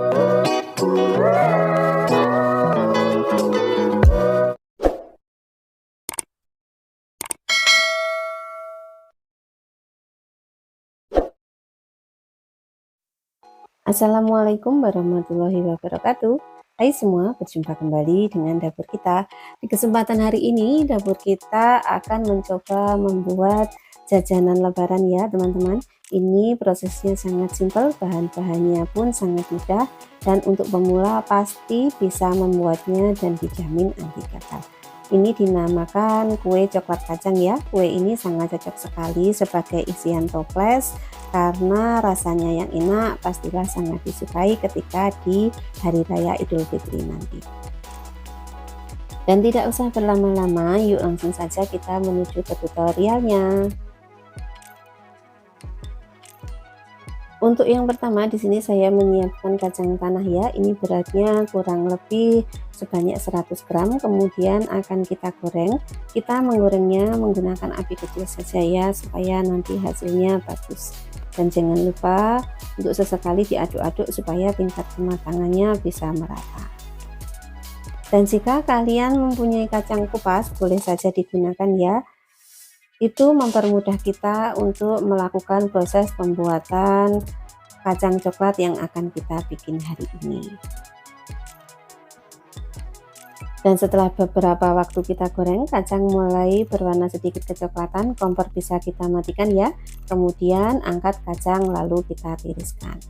Assalamualaikum warahmatullahi wabarakatuh. Hai semua, berjumpa kembali dengan dapur kita. Di kesempatan hari ini, dapur kita akan mencoba membuat jajanan lebaran ya teman-teman. Ini prosesnya sangat simpel, bahan-bahannya pun sangat mudah, dan untuk pemula pasti bisa membuatnya dan dijamin anti gatal. Ini dinamakan kue coklat kacang ya. Kue ini sangat cocok sekali sebagai isian toples karena rasanya yang enak, pastilah sangat disukai ketika di hari raya Idul Fitri nanti. Dan tidak usah berlama-lama, yuk langsung saja kita menuju ke tutorialnya. Untuk yang pertama di sini saya menyiapkan kacang tanah ya. Ini beratnya kurang lebih sebanyak 100 gram. Kemudian akan kita goreng. Kita menggorengnya menggunakan api kecil saja ya, supaya nanti hasilnya bagus. Dan jangan lupa untuk sesekali diaduk-aduk supaya tingkat kematangannya bisa merata. Dan jika kalian mempunyai kacang kupas, boleh saja digunakan ya. Itu mempermudah kita untuk melakukan proses pembuatan kacang coklat yang akan kita bikin hari ini. Dan setelah beberapa waktu kita goreng, kacang mulai berwarna sedikit kecoklatan, kompor bisa kita matikan ya. Kemudian angkat kacang lalu kita tiriskan.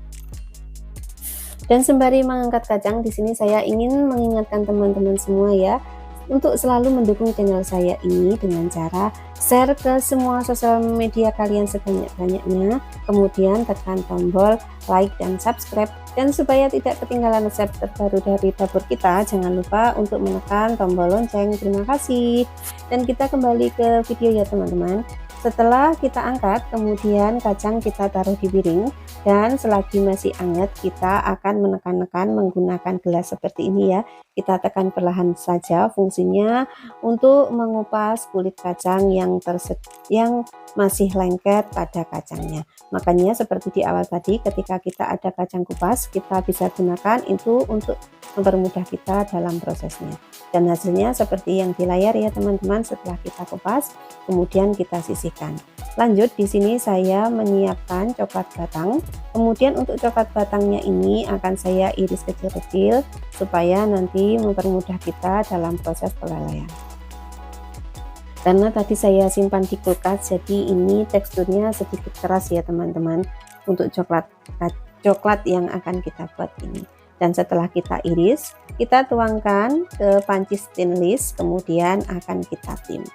Dan sembari mengangkat kacang, di sini saya ingin mengingatkan teman-teman semua ya, untuk selalu mendukung channel saya ini dengan cara share ke semua sosial media kalian sebanyak-banyaknya, kemudian tekan tombol like dan subscribe, dan supaya tidak ketinggalan resep terbaru dari dapur kita, jangan lupa untuk menekan tombol lonceng. Terima kasih. Dan kita kembali ke video ya teman-teman. Setelah kita angkat, kemudian kacang kita taruh di piring, dan selagi masih hangat kita akan menekan-nekan menggunakan gelas seperti ini ya. Kita tekan perlahan saja, fungsinya untuk mengupas kulit kacang yang masih lengket pada kacangnya. Makanya seperti di awal tadi, ketika kita ada kacang kupas, kita bisa gunakan itu untuk mempermudah kita dalam prosesnya. Dan hasilnya seperti yang di layar ya teman-teman. Setelah kita kupas, kemudian kita sisihkan. Lanjut, di sini saya menyiapkan coklat batang. Kemudian untuk coklat batangnya ini akan saya iris kecil-kecil supaya nanti mempermudah kita dalam proses pelelehan. Karena tadi saya simpan di kulkas, jadi ini teksturnya sedikit keras ya teman-teman untuk coklat yang akan kita buat ini. Dan setelah kita iris, kita tuangkan ke panci stainless, kemudian akan kita tim.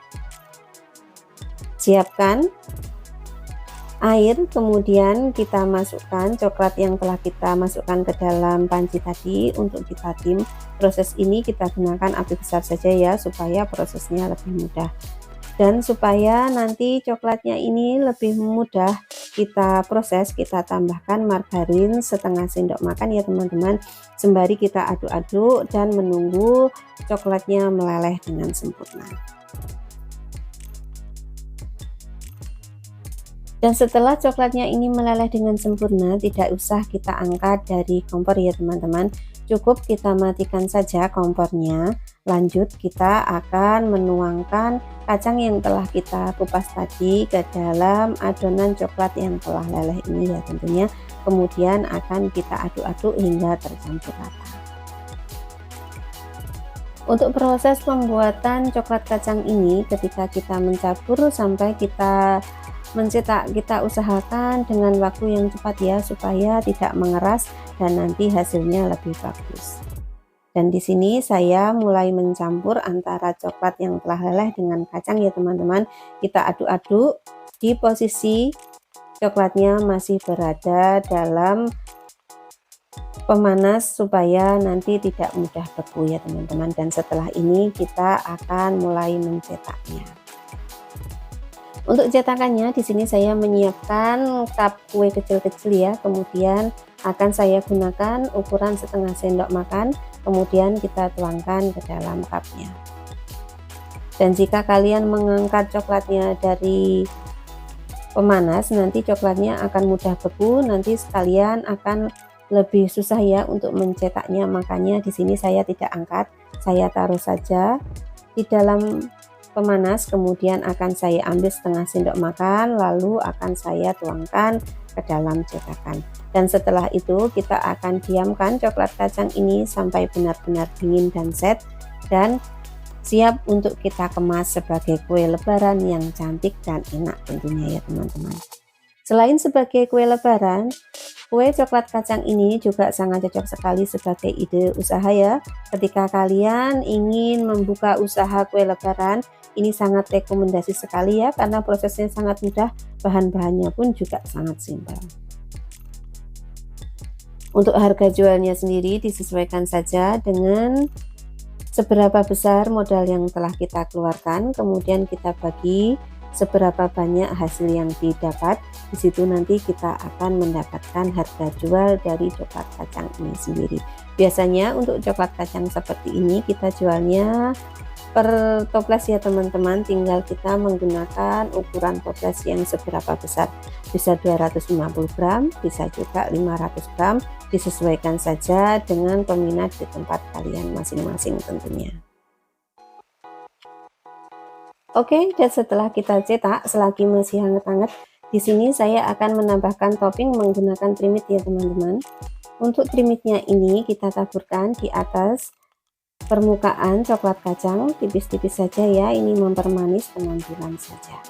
Siapkan air, kemudian kita masukkan coklat yang telah kita masukkan ke dalam panci tadi untuk kita tim. Proses ini kita gunakan api besar saja ya, supaya prosesnya lebih mudah. Dan supaya nanti coklatnya ini lebih mudah kita proses, kita tambahkan margarin setengah sendok makan ya teman-teman, sembari kita aduk-aduk dan menunggu coklatnya meleleh dengan sempurna. Dan setelah coklatnya ini meleleh dengan sempurna, tidak usah kita angkat dari kompor ya teman-teman, cukup kita matikan saja kompornya. Lanjut, kita akan menuangkan kacang yang telah kita kupas tadi ke dalam adonan coklat yang telah leleh ini ya tentunya. Kemudian akan kita aduk-aduk hingga tercampur rata. Untuk proses pembuatan coklat kacang ini, ketika kita mencampur sampai kita mencetak, kita usahakan dengan waktu yang cepat ya, supaya tidak mengeras dan nanti hasilnya lebih bagus. Dan di sini saya mulai mencampur antara coklat yang telah leleh dengan kacang ya teman-teman. Kita aduk-aduk di posisi coklatnya masih berada dalam pemanas supaya nanti tidak mudah beku ya teman-teman. Dan setelah ini kita akan mulai mencetaknya. Untuk cetakannya di sini saya menyiapkan cup kue kecil-kecil ya. Kemudian akan saya gunakan ukuran setengah sendok makan, kemudian kita tuangkan ke dalam cupnya. Dan jika kalian mengangkat coklatnya dari pemanas, nanti coklatnya akan mudah beku, nanti sekalian akan lebih susah ya untuk mencetaknya, makanya di sini saya tidak angkat, saya taruh saja di dalam pemanas, kemudian akan saya ambil setengah sendok makan, lalu akan saya tuangkan ke dalam cetakan. Dan setelah itu kita akan diamkan coklat kacang ini sampai benar-benar dingin dan set, dan siap untuk kita kemas sebagai kue lebaran yang cantik dan enak tentunya ya teman-teman. Selain sebagai kue lebaran, kue coklat kacang ini juga sangat cocok sekali sebagai ide usaha ya. Ketika kalian ingin membuka usaha kue lebaran, ini sangat rekomendasi sekali ya, karena prosesnya sangat mudah, bahan-bahannya pun juga sangat simpel. Untuk harga jualnya sendiri disesuaikan saja dengan seberapa besar modal yang telah kita keluarkan, kemudian kita bagi seberapa banyak hasil yang didapat. Di situ nanti kita akan mendapatkan harga jual dari coklat kacang ini sendiri. Biasanya untuk coklat kacang seperti ini kita jualnya per toples ya teman-teman, tinggal kita menggunakan ukuran toples yang seberapa besar, bisa 250 gram, bisa juga 500 gram, disesuaikan saja dengan peminat di tempat kalian masing-masing tentunya. Oke, dan setelah kita cetak, selagi masih hangat-hangat, di sini saya akan menambahkan topping menggunakan trimit ya teman-teman. Untuk trimitnya ini kita taburkan di atas permukaan coklat kacang tipis-tipis saja ya, ini mempermanis penampilan saja.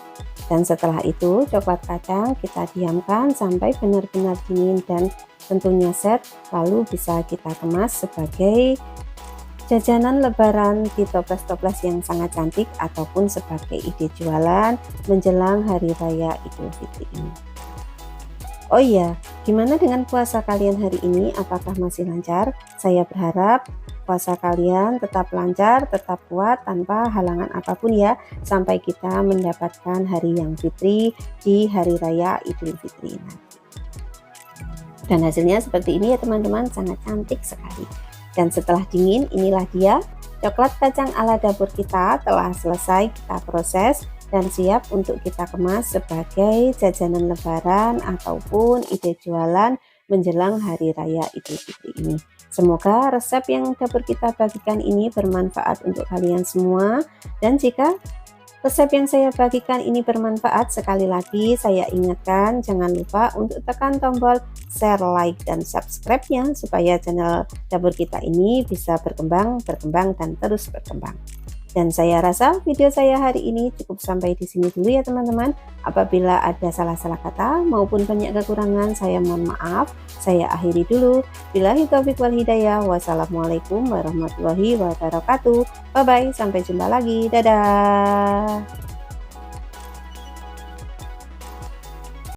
Dan setelah itu coklat kacang kita diamkan sampai benar-benar dingin dan tentunya set, lalu bisa kita kemas sebagai jajanan lebaran di toples-toples yang sangat cantik ataupun sebagai ide jualan menjelang hari raya Idul Fitri ini. Oh iya, gimana dengan puasa kalian hari ini? Apakah masih lancar? Saya berharap puasa kalian tetap lancar, tetap kuat tanpa halangan apapun ya, sampai kita mendapatkan hari yang fitri di hari raya Idul Fitri nanti. Dan hasilnya seperti ini ya teman-teman, sangat cantik sekali. Dan setelah dingin, inilah dia coklat kacang ala dapur kita telah selesai kita proses dan siap untuk kita kemas sebagai jajanan lebaran ataupun ide jualan menjelang hari raya Idul Fitri ini. Semoga resep yang dapur kita bagikan ini bermanfaat untuk kalian semua, dan jika resep yang saya bagikan ini bermanfaat, sekali lagi saya ingatkan jangan lupa untuk tekan tombol share, like, dan subscribe-nya supaya channel dapur kita ini bisa berkembang dan terus berkembang. Dan saya rasa video saya hari ini cukup sampai di sini dulu ya teman-teman. Apabila ada salah-salah kata maupun banyak kekurangan, saya mohon maaf. Saya akhiri dulu. Billahi taufiq wal hidayah. Wassalamualaikum warahmatullahi wabarakatuh. Bye bye, sampai jumpa lagi. Dadah.